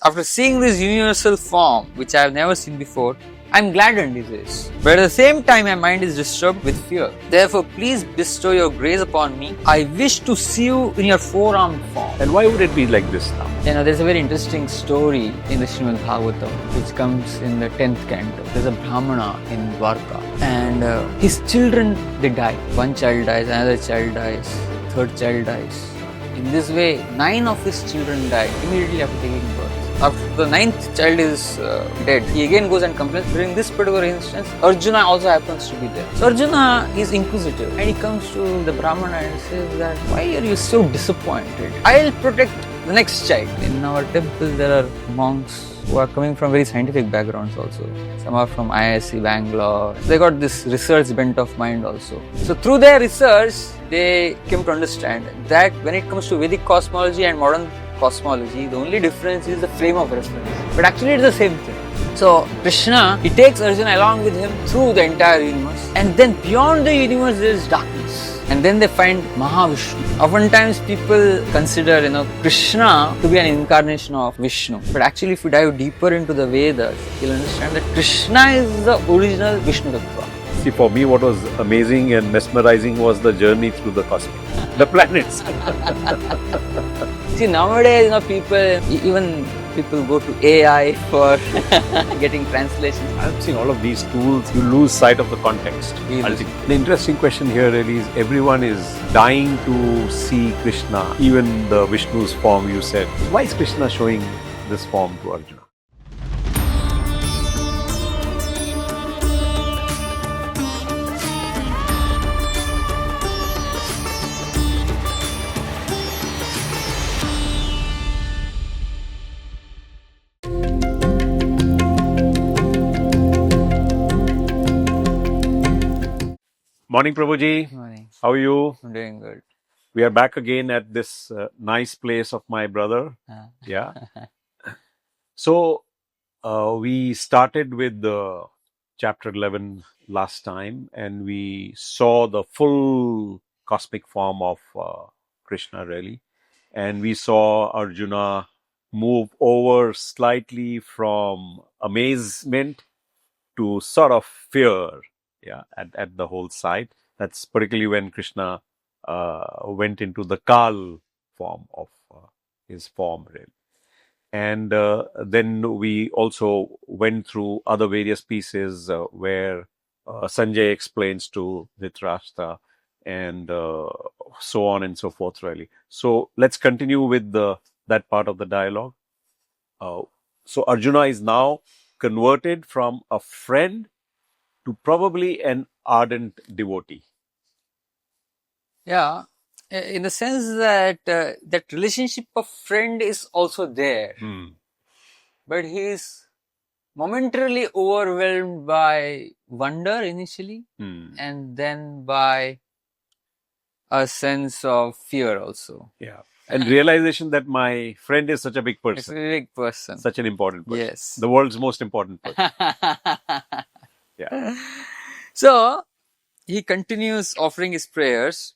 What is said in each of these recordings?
after seeing this universal form, which I have never seen before, I am gladdened, he says. But at the same time, my mind is disturbed with fear. Therefore, please bestow your grace upon me. I wish to see you in your four-armed form. And why would it be like this now? There's a very interesting story in the Srimad Bhagavatam, which comes in the 10th canto. There's a Brahmana in Dwarka, and his children, they die. One child dies, another child dies, third child dies. In this way, 9 of his children died immediately after taking birth. After the 9th child is dead, he again goes and complains. During this particular instance, Arjuna also happens to be there. So Arjuna is inquisitive, and he comes to the Brahmana and says that, why are you so disappointed? I'll protect the next child. In our temple, there are monks who are coming from very scientific backgrounds also. Some are from IISc Bangalore. They got this research bent of mind also. So through their research, they came to understand that when it comes to Vedic cosmology and modern cosmology, the only difference is the frame of reference. But actually it's the same thing. So Krishna, he takes Arjuna along with him through the entire universe, and then beyond the universe there is darkness. And then they find Mahavishnu. Oftentimes people consider, Krishna to be an incarnation of Vishnu. But actually if you dive deeper into the Vedas, you'll understand that Krishna is the original Vishnu Tattva. See, for me, what was amazing and mesmerizing was the journey through the cosmos, the planets. See, nowadays, even people go to AI for getting translations. I'm seeing all of these tools, you lose sight of the context. The interesting question here really is, everyone is dying to see Krishna, even the Vishnu's form you said. Why is Krishna showing this form to Arjuna? Morning, Prabhuji. Morning. How are you? I'm doing good. We are back again at this nice place of my brother. Yeah. So, we started with the chapter 11 last time, and we saw the full cosmic form of Krishna, really. And we saw Arjuna move over slightly from amazement to sort of fear. Yeah, at the whole site. That's particularly when Krishna went into the Kal form of his form, really. And then we also went through other various pieces where Sanjay explains to Dhritarashtra and so on and so forth, really. So let's continue with that part of the dialogue. So Arjuna is now converted from a friend to probably an ardent devotee. Yeah, in the sense that that relationship of friend is also there. But he is momentarily overwhelmed by wonder initially, and then by a sense of fear also. Yeah. And realization that my friend is such a big person. It's a big person. Such an important person. Yes. The world's most important person. Yeah. So, he continues offering his prayers,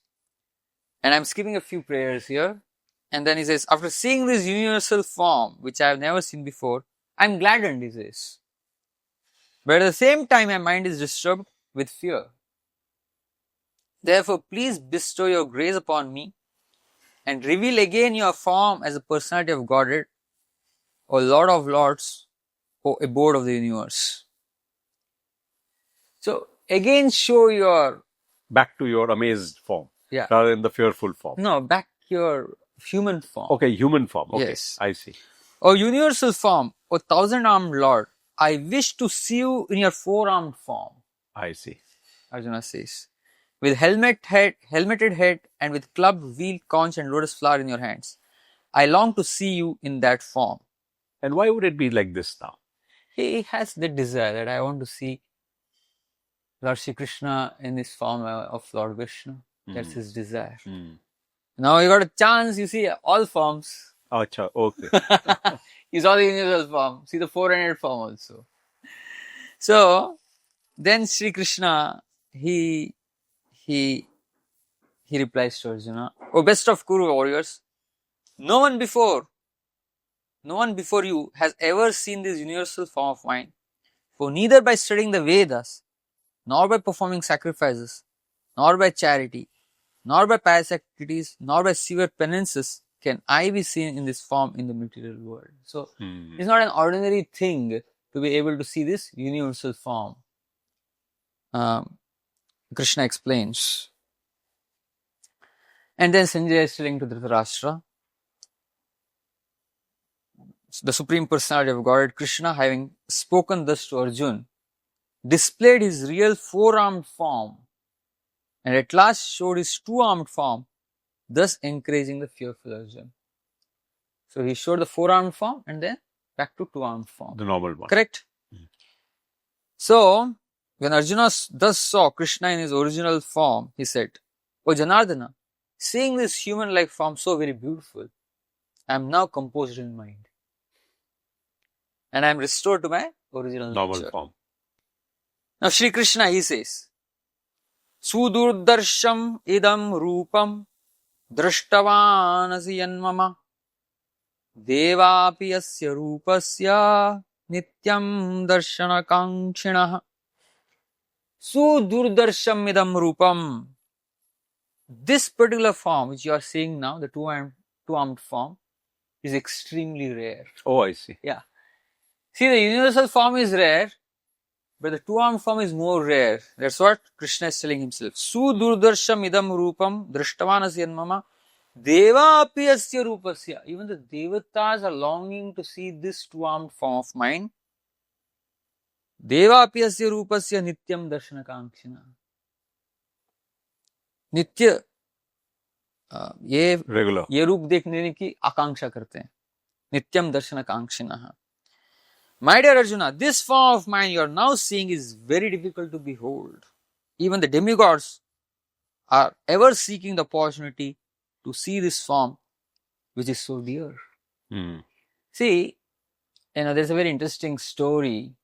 and I'm skipping a few prayers here. And then he says, after seeing this universal form, which I have never seen before, I'm gladdened, he says. But at the same time, my mind is disturbed with fear. Therefore, please bestow your grace upon me and reveal again your form as a personality of Godhead, O Lord of Lords, O abode of the universe. So, again show your... Back to your amazed form. Yeah. Rather than the fearful form. No, back your human form. Okay, human form. Okay, Yes. I see. O universal form, O thousand-armed Lord, I wish to see you in your four-armed form. I see. Arjuna says. With helmeted head and with club, wheel, conch and lotus flower in your hands. I long to see you in that form. And why would it be like this now? He has the desire that I want to see Lord Shri Krishna in this form of Lord Vishnu. That's his desire. Now you got a chance, you see all forms. Acha, okay. You saw the universal form. See the four-handed form also. So, then Shri Krishna, he replies to Arjuna, O best of Kuru warriors, no one before no one before you has ever seen this universal form of mine. For neither by studying the Vedas, nor by performing sacrifices, nor by charity, nor by pious activities, nor by severe penances can I be seen in this form in the material world. So, it's not an ordinary thing to be able to see this universal form. Krishna explains. And then Sanjay is telling to Dhritarashtra, the Supreme Personality of Godhead, Krishna, having spoken thus to Arjuna, displayed his real four-armed form and at last showed his two-armed form, thus encouraging the fearful Arjuna. So he showed the four-armed form and then back to two-armed form. The normal one. Correct? So, when Arjuna thus saw Krishna in his original form, he said, O Janardana, seeing this human-like form so very beautiful, I am now composed in mind. And I am restored to my original Normal nature. form. Now Shri Krishna, he says, Sudurdarsham idam rupam drashtavanasi yanmama devapi asya rupasya nityam darshana kankshinaha. Sudurdarsham idam rupam. This particular form which you are seeing now, the two-armed form, is extremely rare. Oh, I see. Yeah. See, the universal form is rare, but the two-armed form is more rare. That's what Krishna is telling himself. Sudurdarsham idam rupam drashtavanasya mama deva api asya rupasya. Even the devatas are longing to see this two-armed form of mine. Deva api asya rupasya nityam darshana kankshina. Nitya Regular. ये रूप देखने की आकांक्षा करते हैं. नित्यम दर्शन कांक्षिणः. My dear Arjuna, this form of mine you are now seeing is very difficult to behold. Even the demigods are ever seeking the opportunity to see this form which is so dear. See, there's a very interesting story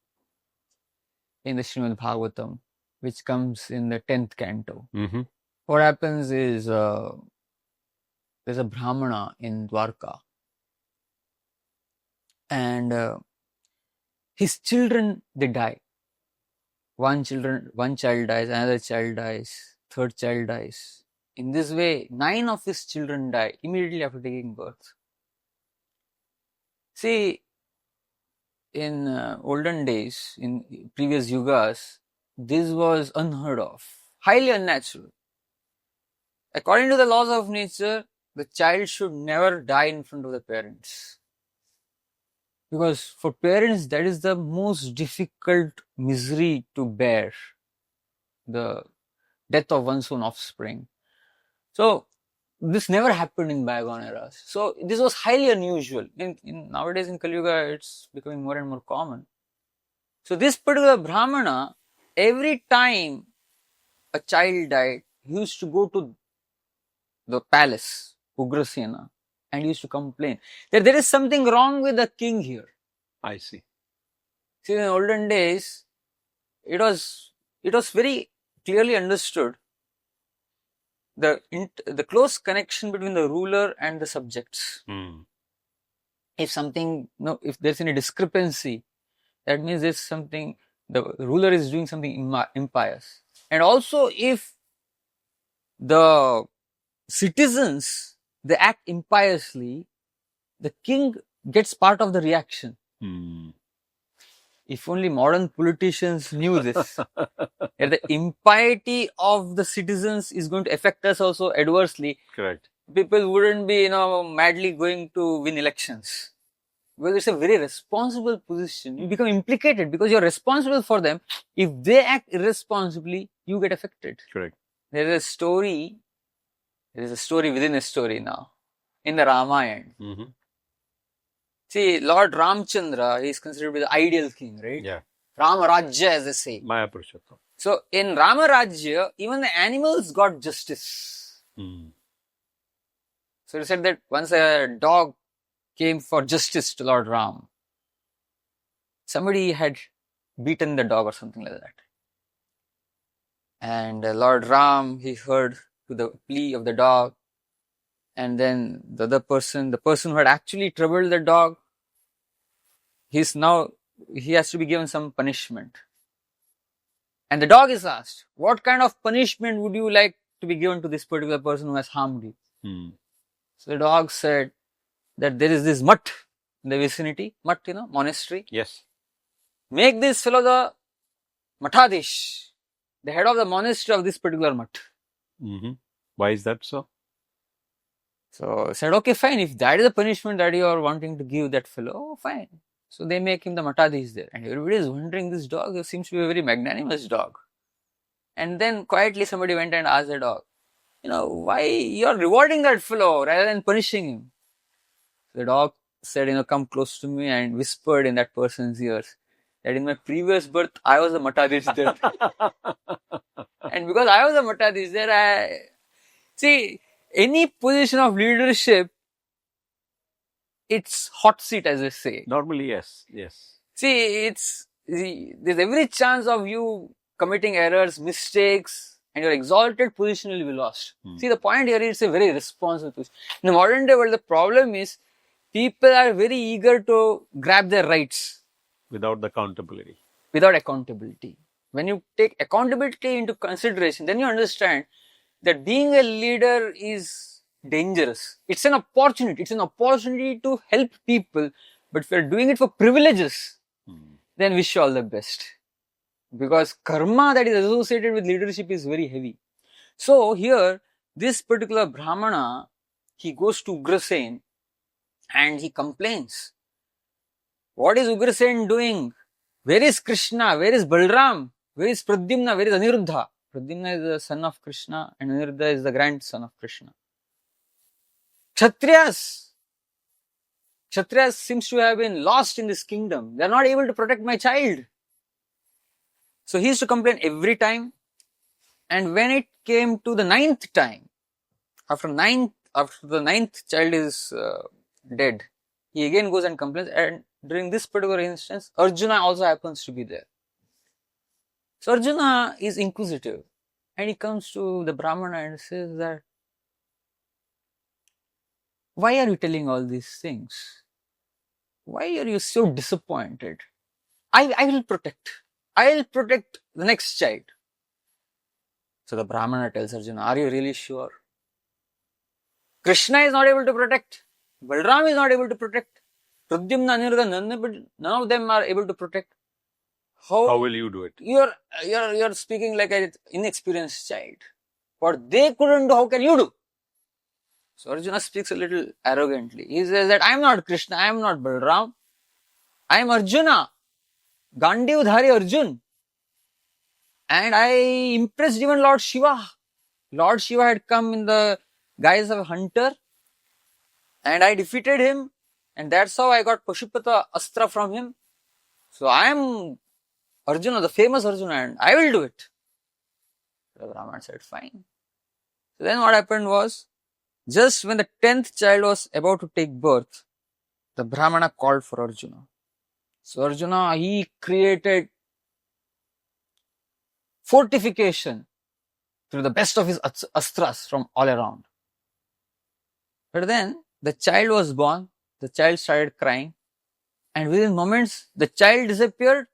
in the Srimad Bhagavatam which comes in the 10th canto. What happens is there's a Brahmana in Dwarka and his children, they die. One child dies, another child dies, third child dies. In this way, 9 of his children die immediately after taking birth. See, in olden days, in previous yugas, this was unheard of, highly unnatural. According to the laws of nature, the child should never die in front of the parents. Because for parents, that is the most difficult misery to bear, the death of one's own offspring. So, this never happened in bygone eras. So, this was highly unusual. Nowadays in Kali Yuga, it's becoming more and more common. So, this particular Brahmana, every time a child died, he used to go to the palace, Ugrasena, and he used to complain that there is something wrong with the king here. I see. See, in olden days, it was very clearly understood the close connection between the ruler and the subjects. If there's any discrepancy, that means there's something, the ruler is doing something impious. And also, if the citizens, they act impiously, the king gets part of the reaction. If only modern politicians knew this, that the impiety of the citizens is going to affect us also adversely. Correct. People wouldn't be, madly going to win elections. Well, it's a very responsible position. You become implicated because you're responsible for them. If they act irresponsibly, you get affected. Correct. There is a story within a story now, in the Ramayana. See, Lord Ramchandra, he is considered to be the ideal king, right? Yeah. Rama Rajya, as they say. Maya Purushottam. So, in Rama Rajya, even the animals got justice. So, it said that once a dog came for justice to Lord Ram, somebody had beaten the dog or something like that. And Lord Ram, he heard to the plea of the dog. And then the other person, the person who had actually troubled the dog, he has to be given some punishment. And the dog is asked, what kind of punishment would you like to be given to this particular person who has harmed you? So the dog said that there is this mutt in the vicinity, mutt, monastery. Yes. Make this fellow the Mathadish, the head of the monastery of this particular mutt. Why is that so? So said, okay, fine. If that is the punishment that you are wanting to give that fellow, fine. So they make him the Mathadish there. And everybody is wondering, this dog seems to be a very magnanimous dog. And then quietly somebody went and asked the dog, why you are rewarding that fellow rather than punishing him? The dog said, come close to me and whispered in that person's ears that in my previous birth, I was a Mathadish there. And because I was a Mathadish there, see, any position of leadership, it's hot seat, as they say. Normally, yes. See, there's every chance of you committing errors, mistakes, and your exalted position will be lost. See, the point here is a very responsible position. In the modern day world, the problem is people are very eager to grab their rights. Without accountability. When you take accountability into consideration, then you understand that being a leader is dangerous. It's an opportunity. It's an opportunity to help people. But if you're doing it for privileges, then wish you all the best. Because karma that is associated with leadership is very heavy. So here, this particular Brahmana, he goes to Ugrasen and he complains. What is Ugrasen doing? Where is Krishna? Where is Balram? Where is Pradyumna? Where is Aniruddha? Pradyumna is the son of Krishna and Aniruddha is the grandson of Krishna. Kshatriyas seems to have been lost in this kingdom. They are not able to protect my child. So he used to complain every time. And when it came to the 9th time, after the 9th child is dead, he again goes and complains. And during this particular instance, Arjuna also happens to be there. So Arjuna is inquisitive. And he comes to the Brahmana and says that, why are you telling all these things? Why are you so disappointed? I will protect the next child. So the Brahmana tells Arjuna, are you really sure? Krishna is not able to protect. Balram is not able to protect. Pradyumna, Aniruddha, none of them are able to protect. How will you do it? You're speaking like an inexperienced child. What they couldn't do, how can you do? So Arjuna speaks a little arrogantly. He says that I am not Krishna, I am not Balram. I am Arjuna. Gandhivdhari Arjun. And I impressed even Lord Shiva. Lord Shiva had come in the guise of a hunter. And I defeated him. And that's how I got Pashupata Astra from him. So I am Arjuna, the famous Arjuna, and I will do it. The Brahman said, fine. So then what happened was, just when the 10th child was about to take birth, the Brahmana called for Arjuna. So Arjuna, he created fortification through the best of his astras from all around. But then the child was born, the child started crying, and within moments the child disappeared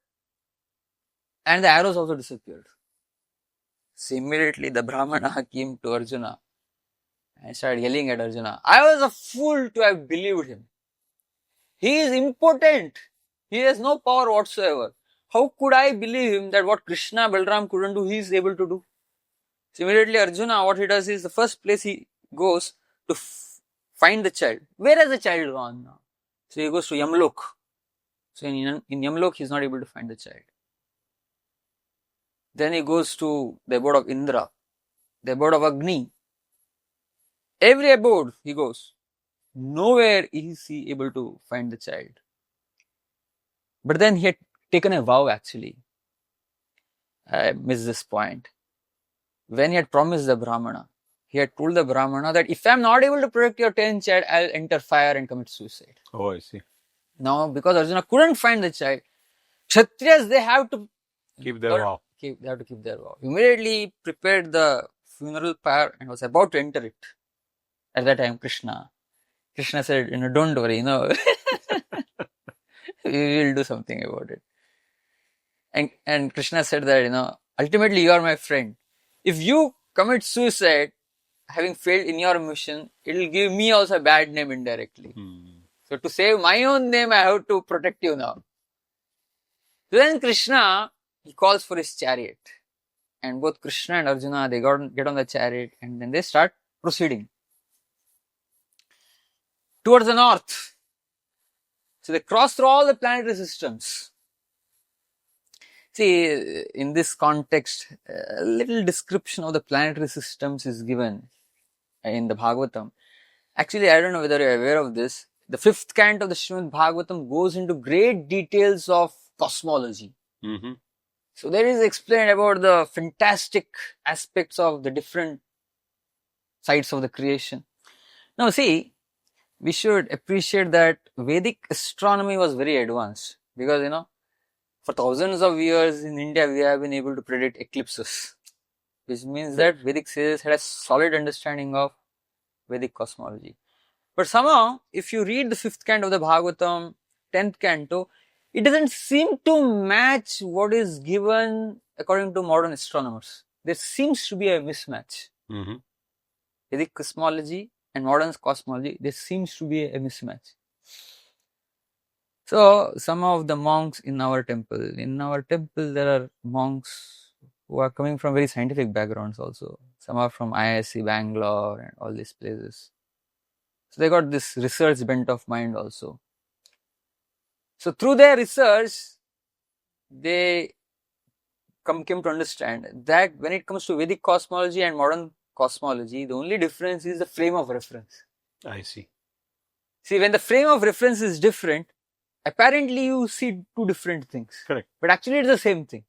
and the arrows also disappeared. So immediately the Brahmana came to Arjuna and started yelling at Arjuna, I was a fool to have believed him. He is impotent. He has no power whatsoever. How could I believe him that what Krishna, Balram couldn't do, he is able to do? So immediately Arjuna, what he does is, the first place he goes to find the child. Where has the child gone now? So he goes to Yamlok. So in Yamlok, he is not able to find the child. Then he goes to the abode of Indra, the abode of Agni. Every abode he goes. Nowhere is he able to find the child. But then he had taken a vow actually. I missed this point. When he had promised the Brahmana, he had told the Brahmana that if I am not able to protect your 10th child, I will enter fire and commit suicide. Oh, I see. Now, because Arjuna couldn't find the child, Kshatriyas, they have to keep their vow. They have to keep their vow. Immediately prepared the funeral pyre and was about to enter it. At that time, Krishna said, don't worry, We will do something about it. And Krishna said that, ultimately you are my friend. If you commit suicide, having failed in your mission, it will give me also a bad name indirectly. So to save my own name, I have to protect you now. So then Krishna, he calls for his chariot. And both Krishna and Arjuna, they get on the chariot and then they start proceeding towards the north. So they cross through all the planetary systems. See, in this context, a little description of the planetary systems is given in the Bhagavatam. Actually, I don't know whether you're aware of this. The 5th canto of the Srimad Bhagavatam goes into great details of cosmology. So there is explained about the fantastic aspects of the different sides of the creation. Now see, we should appreciate that Vedic astronomy was very advanced because, for thousands of years in India, we have been able to predict eclipses, which means that Vedic sages had a solid understanding of Vedic cosmology. But somehow, if you read the 5th canto of the Bhagavatam, 10th canto, it doesn't seem to match what is given according to modern astronomers. There seems to be a mismatch. Vedic cosmology and modern cosmology, there seems to be a mismatch. So, some of the monks in our temple, there are monks who are coming from very scientific backgrounds also. Some are from IISc Bangalore and all these places. So they got this research bent of mind also. So through their research, they came to understand that when it comes to Vedic cosmology and modern cosmology, the only difference is the frame of reference. I see. See, when the frame of reference is different, apparently you see two different things. Correct. But actually it's the same thing.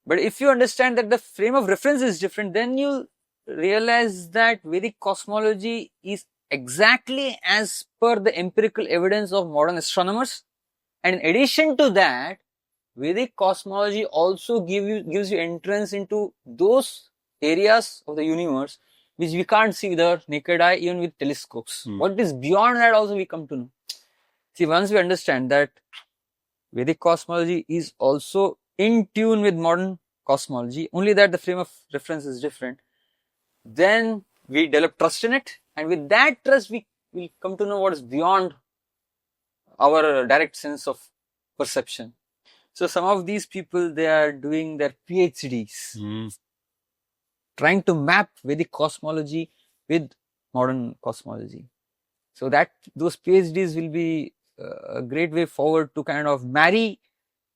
But if you understand that the frame of reference is different, then you realize that Vedic cosmology is exactly as per the empirical evidence of modern astronomers. And in addition to that, Vedic cosmology also gives you entrance into those areas of the universe which we can't see with our naked eye, even with telescopes. What is beyond that also we come to know. See, once we understand that Vedic cosmology is also in tune with modern cosmology, only that the frame of reference is different, then we develop trust in it, and with that trust we will come to know what is beyond our direct sense of perception. So some of these people, they are doing their PhDs, trying to map Vedic cosmology with modern cosmology. So that those PhDs will be a great way forward to kind of marry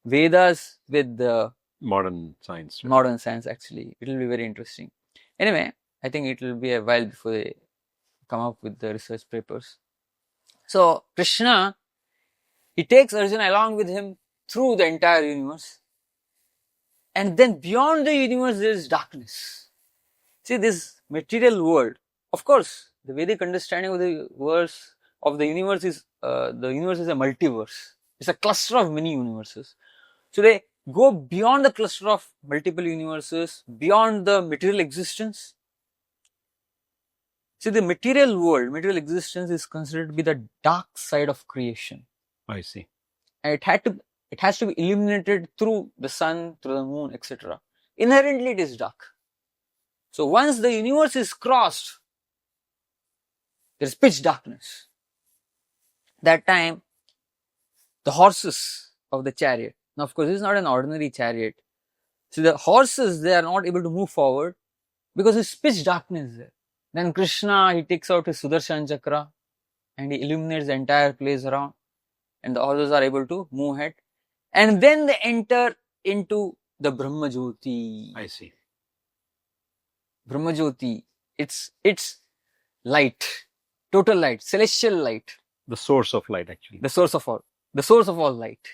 Vedas with the modern science. Right? Modern science, actually. It will be very interesting. Anyway, I think it will be a while before they come up with the research papers. So Krishna, he takes Arjuna along with him through the entire universe. And then beyond the universe, there is darkness. See, this material world, of course, the Vedic understanding of the universe is a multiverse. It's a cluster of many universes. So they go beyond the cluster of multiple universes, beyond the material existence. See, the material world, material existence is considered to be the dark side of creation. I see. And it has to be illuminated through the sun, through the moon, etc. Inherently, it is dark. So once the universe is crossed, there is pitch darkness. That time, the horses of the chariot. Now, of course, this is not an ordinary chariot. So the horses, they are not able to move forward because it's pitch darkness there. Then Krishna, he takes out his Sudarshan Chakra and he illuminates the entire place around, and the horses are able to move ahead. And then they enter into the Brahma Jyoti. I see. Brahma Jyoti, it's light, total light, celestial light. The source of light, actually. The source of all light,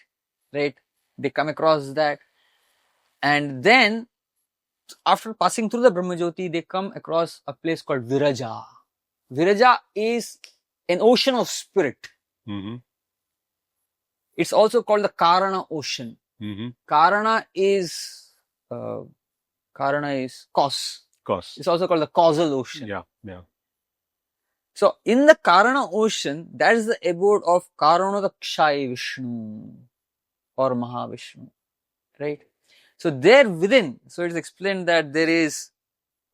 right? They come across that, and then after passing through the Brahma Jyoti, they come across a place called Viraja. Viraja is an ocean of spirit. It's also called the Karana ocean. Karana is cause. It's also called the causal ocean. Yeah. So, in the Karana ocean, that is the abode of Karanodakshai Vishnu or Mahavishnu, right? So, there within, so it is explained that there is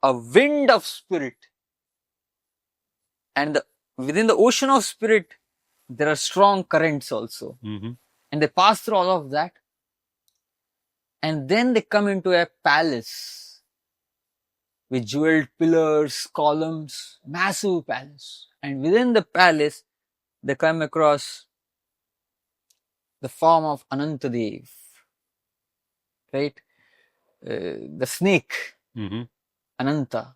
a wind of spirit, and within the ocean of spirit, there are strong currents also, and they pass through all of that, and then they come into a palace with jeweled pillars, columns, massive palace. And within the palace, they come across the form of Anantadev, right? The snake, Ananta.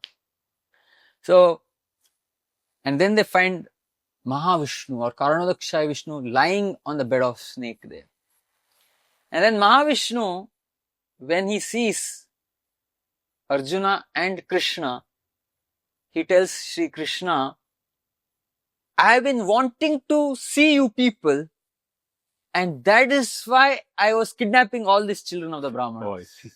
So, and then they find Mahavishnu or Karanodakshai Vishnu lying on the bed of snake there. And then Mahavishnu, when he sees Arjuna and Krishna, he tells Sri Krishna, I have been wanting to see you people, and that is why I was kidnapping all these children of the Brahmanas. Oh, I see.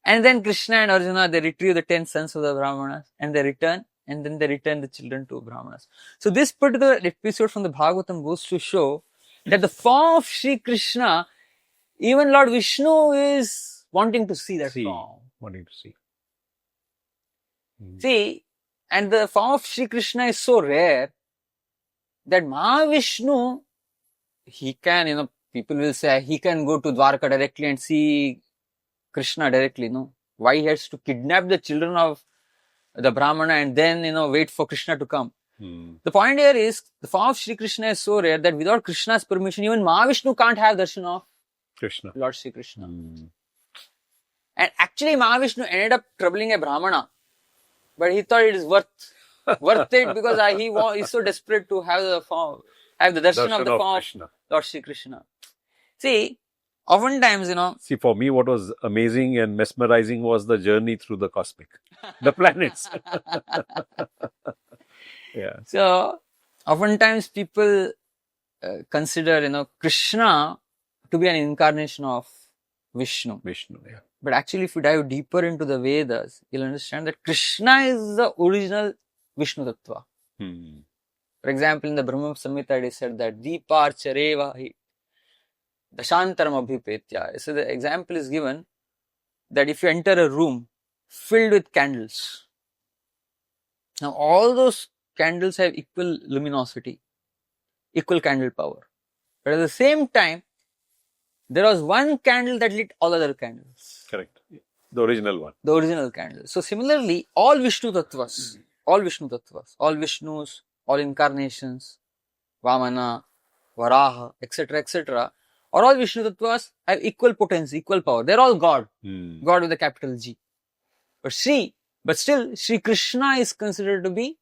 And then Krishna and Arjuna, they retrieve the 10 sons of the Brahmanas and they return, and then they return the children to Brahmanas. So this particular episode from the Bhagavatam goes to show that the form of Sri Krishna, even Lord Vishnu is wanting to see that form. Wanting to see. See, and the form of Sri Krishna is so rare that Mahavishnu, he can, people will say he can go to Dwarka directly and see Krishna directly, no? Why he has to kidnap the children of the Brahmana and then, wait for Krishna to come? The point here is, the form of Sri Krishna is so rare that without Krishna's permission, even Mahavishnu can't have darshan of Krishna. Lord Sri Krishna. And actually Mahavishnu ended up troubling a Brahmana, but he thought it is worth it because he's so desperate to have the darshan of the form of Lord Sri Krishna. See, oftentimes, See, for me, what was amazing and mesmerizing was the journey through the planets. Yeah. So, oftentimes people consider, Krishna to be an incarnation of Vishnu. Yeah. But actually, if you dive deeper into the Vedas, you'll understand that Krishna is the original Vishnu Tattva. For example, in the Brahma Samhita, it is said that Deeparchareva hi Dashantaram Abhipetya. So the example is given that if you enter a room filled with candles, now all those candles have equal luminosity, equal candle power. But at the same time, there was one candle that lit all other candles. Correct. The original one. The original candle. So similarly, all Vishnu Tattvas, all Vishnus, all incarnations, Vamana, Varaha, etc., or all Vishnu Tattvas have equal potency, equal power. They're all God. God with a capital G. But still, Sri Krishna is considered to be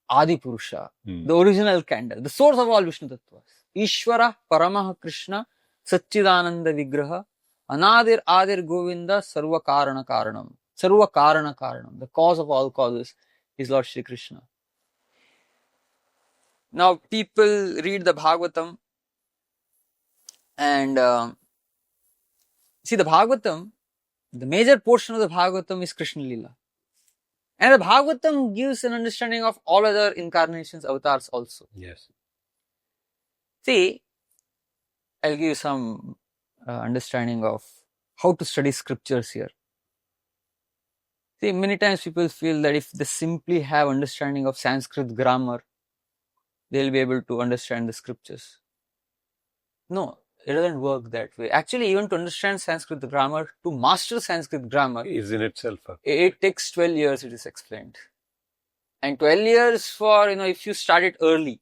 Adi Purusha, the original candle, the source of all Vishnu Tattvas. Ishvara Paramaha Krishna Satchidananda Vigraha Anadir Adir Govinda Sarva Karana Karanam. Sarva Karana Karanam. The cause of all causes is Lord Sri Krishna. Now, people read the Bhagavatam and see the Bhagavatam, the major portion of the Bhagavatam is Krishna Lila. And the Bhagavatam gives an understanding of all other incarnations, avatars also. Yes. See, I'll give you some understanding of how to study scriptures here. See, many times people feel that if they simply have understanding of Sanskrit grammar, they'll be able to understand the scriptures. No, it doesn't work that way. Actually, even to understand Sanskrit grammar, to master Sanskrit grammar, is in itself. It takes 12 years, it is explained. And 12 years for, if you start it early,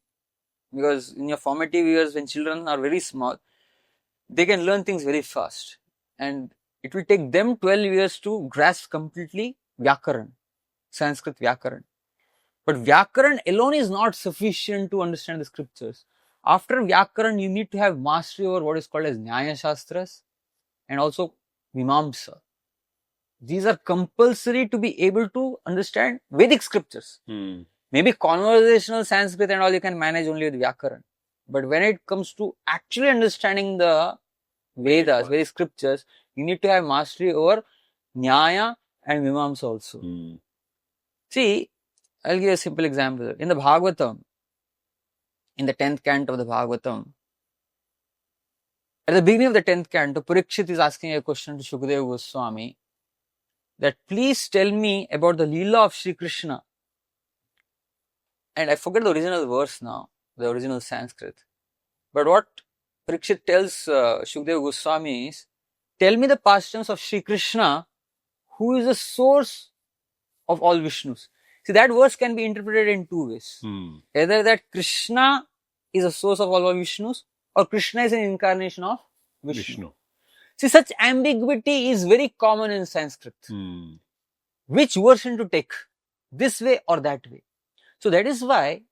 because in your formative years, when children are very small, they can learn things very fast. And it will take them 12 years to grasp completely Vyakaran, Sanskrit Vyakaran. But Vyakaran alone is not sufficient to understand the scriptures. After Vyakaran, you need to have mastery over what is called as Nyaya Shastras and also Mimamsa. These are compulsory to be able to understand Vedic scriptures. Maybe conversational Sanskrit and all you can manage only with Vyakaran. But when it comes to actually understanding the Vedas, Vedic scriptures, you need to have mastery over Nyaya and Mimamsa also. See, I'll give a simple example. In the Bhagavatam, in the 10th canto of the Bhagavatam, at the beginning of the 10th canto, Parikshit is asking a question to Shukadeva Goswami that please tell me about the Leela of Sri Krishna. And I forget the original verse now, the original Sanskrit. But what Parikshit tells Shukadeva Goswami is, tell me the pastimes of Sri Krishna, who is the source of all Vishnus. See, that verse can be interpreted in two ways. Either that Krishna is a source of all Vishnus, or Krishna is an incarnation of Vishnu. See, such ambiguity is very common in Sanskrit. Which version to take? This way or that way? So that is why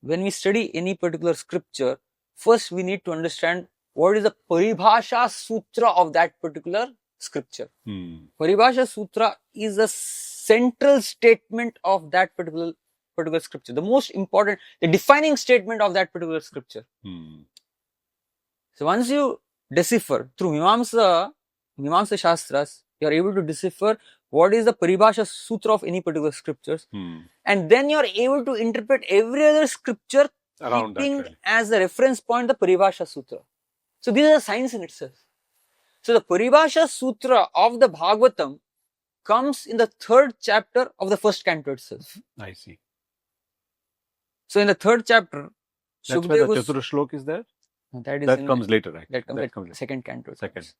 when we study any particular scripture, first we need to understand what is the Paribhasha Sutra of that particular scripture. Paribhasha Sutra is a central statement of that particular scripture. The most important, the defining statement of that particular scripture. So once you decipher through Mimamsa Shastras, you are able to decipher what is the Paribhasha Sutra of any particular scriptures. And then you are able to interpret every other scripture around keeping as a reference point the Paribhasha Sutra. So this is a science in itself. So the Paribhasha Sutra of the Bhagavatam comes in the 3rd chapter of the 1st canto itself. I see. So in the 3rd chapter, that's where the Chatura Shlok is there? That comes later, right? That comes in the 2nd canto. Second.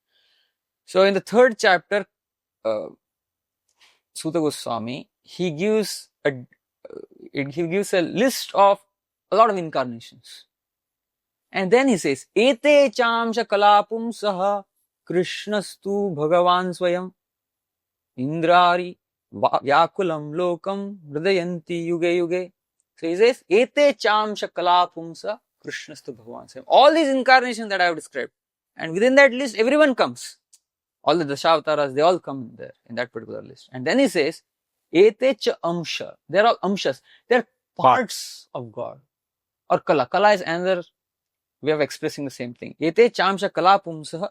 So in the 3rd chapter, Suta Goswami, he gives a list of a lot of incarnations. And then he says, Ete chamsha kalapum saha Krishnastu Bhagavan Swayam Indrari Vyakulam Lokam Hridayanti Yuge Yuge. So he says, Ete chamsha kalapum saha Krishnastu Bhagavan Swayam. All these incarnations that I have described. And within that list, everyone comes. All the Dashavataras, they all come there in that particular list. And then he says, Ete cha amsha. They are all amshas. They are parts of God. Or kala. Kala is another way of expressing the same thing. Ete chamsha kala pumsaha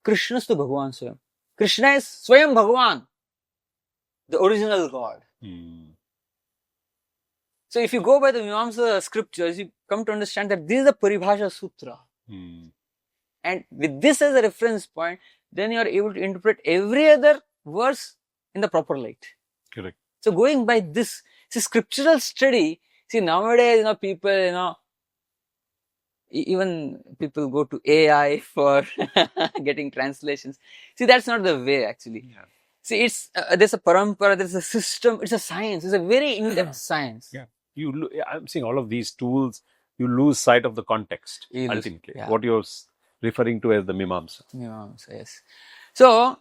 Krishnastu Bhagavan Swayam. Krishna is Swayam Bhagavan, the original God. So if you go by the Mimamsa scriptures, you come to understand that this is the Paribhasha Sutra. And with this as a reference point, then you are able to interpret every other verse in the proper light. Correct. So going by this, scriptural study, nowadays, people, even people go to AI for getting translations. That's not the way actually. Yeah. It's there's a parampara, there's a system, it's a science, it's a very in-depth science. Yeah. I'm seeing all of these tools, you lose sight of the context ultimately. Yeah. What you're referring to as the Mimamsa. Mimamsa, yes. So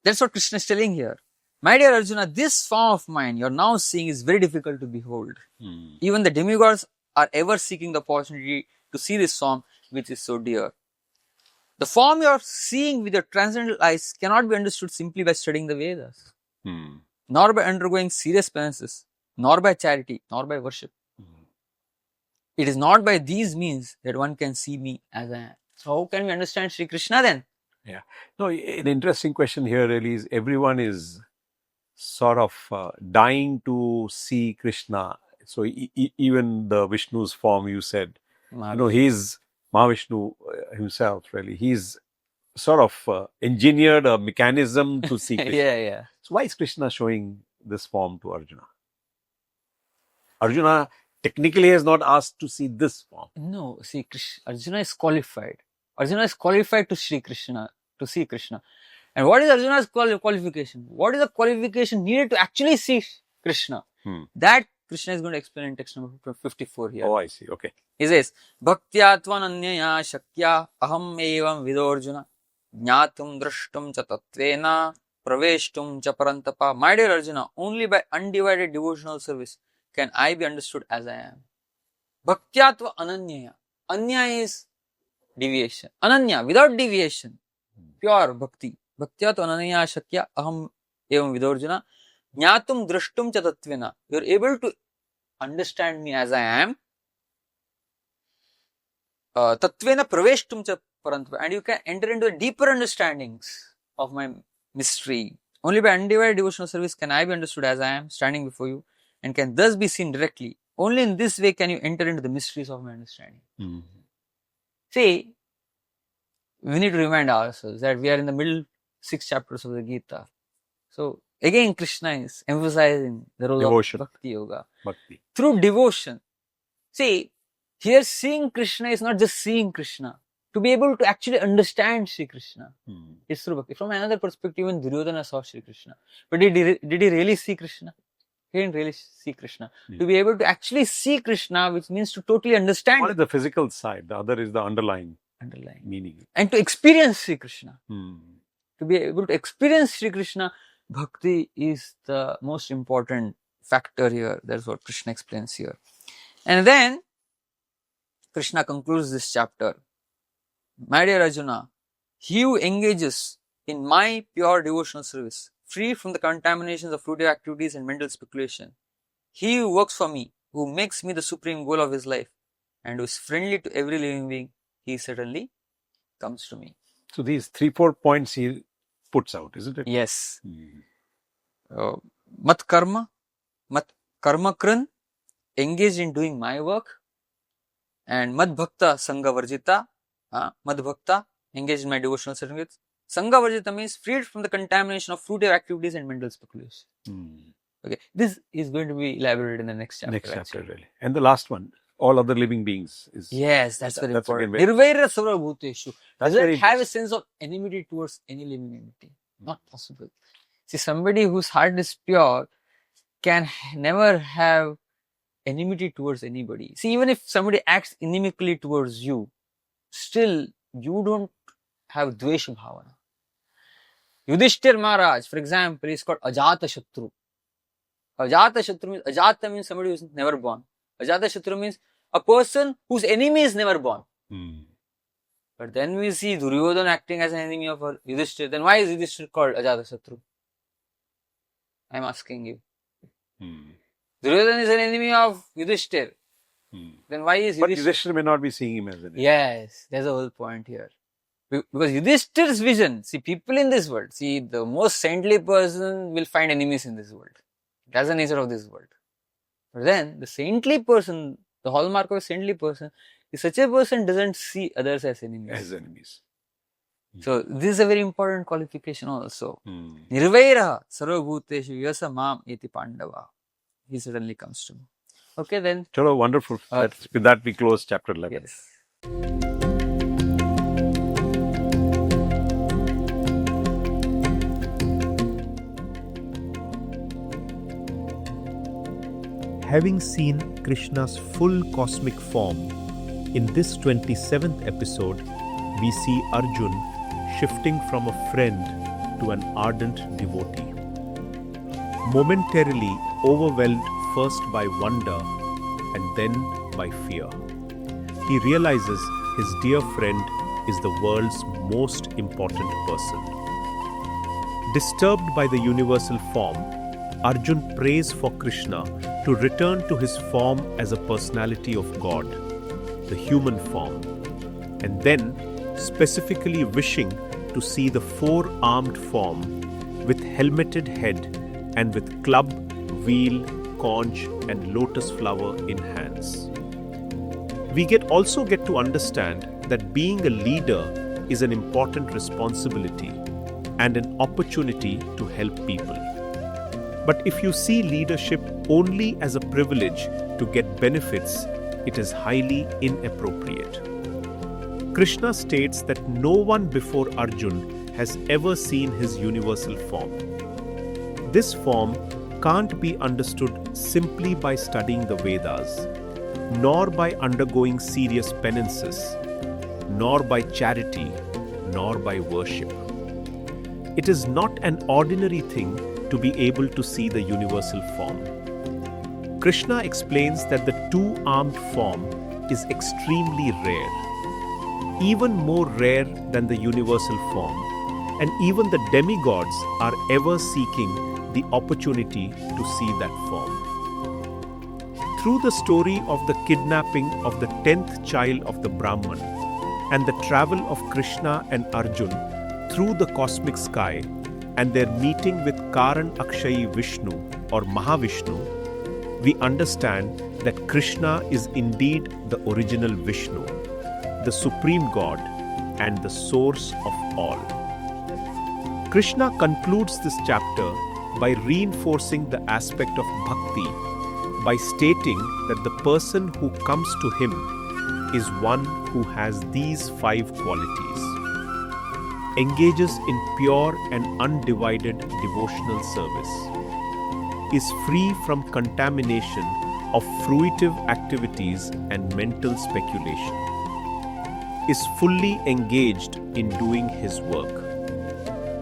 that's what Krishna is telling here. My dear Arjuna, this form of mine you're now seeing is very difficult to behold. Even the demigods are ever seeking the opportunity to see this form which is so dear. The form you are seeing with your transcendental eyes cannot be understood simply by studying the Vedas, nor by undergoing serious penances, nor by charity, nor by worship. It is not by these means that one can see me as I am. So how can we understand Sri Krishna then? Yeah. No, an interesting question here really is everyone is sort of dying to see Krishna. So even the Vishnu's form you said, he's Mahavishnu himself really. He's sort of engineered a mechanism to see Krishna. Yeah. So why is Krishna showing this form to Arjuna? Arjuna technically has not asked to see this form. No, see, Arjuna is qualified. Arjuna is qualified to see Krishna. And what is Arjuna's qualification? What is the qualification needed to actually see Krishna? That Krishna is going to explain in text number 54 here. Oh, I see. Okay. He says, Bhaktya tvananyaya shakya aham evam vidorjuna jnatum drashtum cha tattvena praveshtum cha parantapa. My dear Arjuna, only by undivided devotional service can I be understood as I am. Bhaktyatva ananyaya. Anya is deviation. Ananya, without deviation. Pure bhakti. Bhaktyato ananya shakya aham evam vidorjuna jnatum drashtum cha tattvena. You are able to understand me as I am. Tattvena praveshtum cha parantapa. And you can enter into deeper understandings of my mystery Only by undivided devotional service can I be understood as I am, standing before you, and can thus be seen directly. Only in this way can you enter into the mysteries of my understanding. See, we need to remind ourselves that we are in the middle 6 chapters of the Gita. So, again, Krishna is emphasizing the role Devotion. of Bhakti Yoga. Bhakti. Through devotion. See, here seeing Krishna is not just seeing Krishna. To be able to actually understand Sri Krishna is through Bhakti. From another perspective, even Duryodhana saw Sri Krishna. But did he really see Krishna? He didn't really see Krishna. To be able to actually see Krishna, which means to totally understand. One is the physical side, the other is the underlying meaning. And to experience Sri Krishna. To be able to experience Sri Krishna, Bhakti is the most important factor here. That's what Krishna explains here. And then, Krishna concludes this chapter. My dear Arjuna, he who engages in my pure devotional service, free from the contaminations of fruitive activities and mental speculation, he who works for me, who makes me the supreme goal of his life, and who is friendly to every living being, he certainly comes to me. So these 3-4 points he puts out, isn't it? Yes. Mat karma kran, engaged in doing my work, and mad bhakta sangha varjita, mad bhakta, engaged in my devotional service. Sangha varjita means freed from the contamination of fruitive activities and mental speculation. Okay, this is going to be elaborated in the next chapter. Next chapter, really. And the last one, all other living beings. Yes, that's very important. Again Nirvaira sarva bhuteshu. That's Doesn't very have a sense of enmity towards any living entity. Not possible. See, somebody whose heart is pure can never have enmity towards anybody. See, even if somebody acts inimically towards you, still you don't have dvesha bhavana. Yudhishthir Maharaj, for example, is called Ajata Shatru. Ajata Shatru means somebody who is never born. Ajata Shatru means a person whose enemy is never born. But then we see Duryodhana acting as an enemy of Yudhishthir. Then why is Yudhishthir called Ajata Shatru? I am asking you. Duryodhana is an enemy of Yudhishthir. Then why is Yudhishthir? But Yudhishthir may not be seeing him as an enemy. Yes, there's a whole point here. Because Yudhishthir's vision, see, people in this world, see, the most saintly person will find enemies in this world. That's the nature of this world. But then, the saintly person, the hallmark of a saintly person, is such a person doesn't see others as enemies. So, this is a very important qualification also. Nirvaira sarva bhuteshu yasa mam eti pandava. He certainly comes to me. Okay, then. Chalo, wonderful. With that, we close chapter 11. Yes. Having seen Krishna's full cosmic form, in this 27th episode, we see Arjun shifting from a friend to an ardent devotee. Momentarily overwhelmed first by wonder and then by fear, he realizes his dear friend is the world's most important person. Disturbed by the universal form, Arjun prays for Krishna to return to his form as a personality of God, the human form, and then specifically wishing to see the four-armed form with helmeted head and with club, wheel, conch and lotus flower in hands. We also get to understand that being a leader is an important responsibility and an opportunity to help people. But if you see leadership only as a privilege to get benefits, it is highly inappropriate. Krishna states that no one before Arjun has ever seen his universal form. This form can't be understood simply by studying the Vedas, nor by undergoing serious penances, nor by charity, nor by worship. It is not an ordinary thing to be able to see the universal form. Krishna explains that the two-armed form is extremely rare, even more rare than the universal form, and even the demigods are ever seeking the opportunity to see that form. Through the story of the kidnapping of the 10th child of the Brahman and the travel of Krishna and Arjun through the cosmic sky, and their meeting with Karan Akshayi Vishnu or Mahavishnu, we understand that Krishna is indeed the original Vishnu, the supreme God and the source of all. Krishna concludes this chapter by reinforcing the aspect of bhakti by stating that the person who comes to him is one who has these 5 qualities: engages in pure and undivided devotional service, is free from contamination of fruitive activities and mental speculation, is fully engaged in doing his work,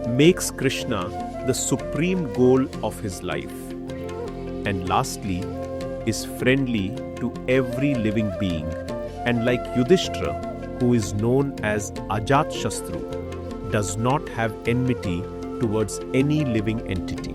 makes Krishna the supreme goal of his life, and lastly, is friendly to every living being, and like Yudhishthira, who is known as Ajat Shastru, does not have enmity towards any living entity.